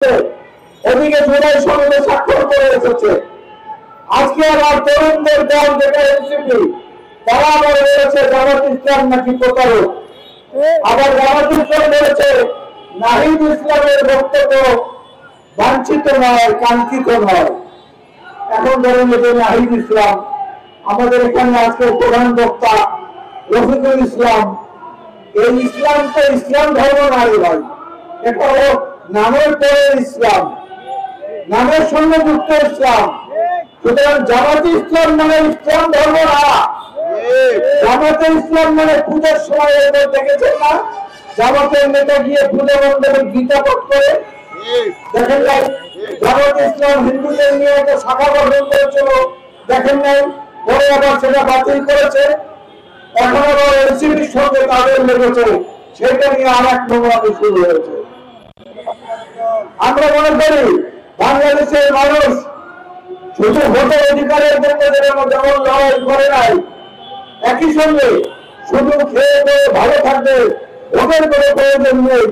এসেছে, এদিকে জুলাই সনদে স্বাক্ষর করে এসেছে। আজকে আবার তরুণদের দল যেটা এনসিপি, তারা আবার বলেছে জামাত ইসলাম নাকি প্রতারক। আবার জামাত ইসলাম বলেছে নাহিদ ইসলামের বক্তব্য বাঞ্ছিত নয়, কাঙ্ক্ষিত নয়। এখন ধরেন যে নাহিদ ইসলাম, আমাদের এখানে আজকে প্রধান বক্তা রফিকুল ইসলাম, এই ইসলাম তো ইসলাম ধর্ম নয় ভাই, এটা হলো নামের পরে ইসলাম, নামের সঙ্গে যুক্ত ইসলাম। সুতরাং জামাতে ইসলাম মানে ইসলাম ধর্ম না। জামাতে ইসলাম মানে পূজার সময় দেখেছেন না, জামাতের নেতা গিয়ে পূজা মণ্ডপে গীতা পাঠ করে, দেখেন নাই? জামাতে ইসলাম হিন্দুদের নিয়ে একটা শাখা গঠন করেছিল, দেখেন নাই? পরে আবার সেটা বাতিল করেছে, এখন আবার এনসিপির সঙ্গে তাদের লেগেছে, সেটা নিয়ে আর এক নোংরামি শুরু হয়েছে। আমরা মনে করি বাংলাদেশের মানুষ শুধু ভোটের অধিকারের জন্য যেমন লড়াই করে নাই, একই সঙ্গে শুধু খেয়ে ভালো থাকবে ভোটের কোনো প্রয়োজন নেই,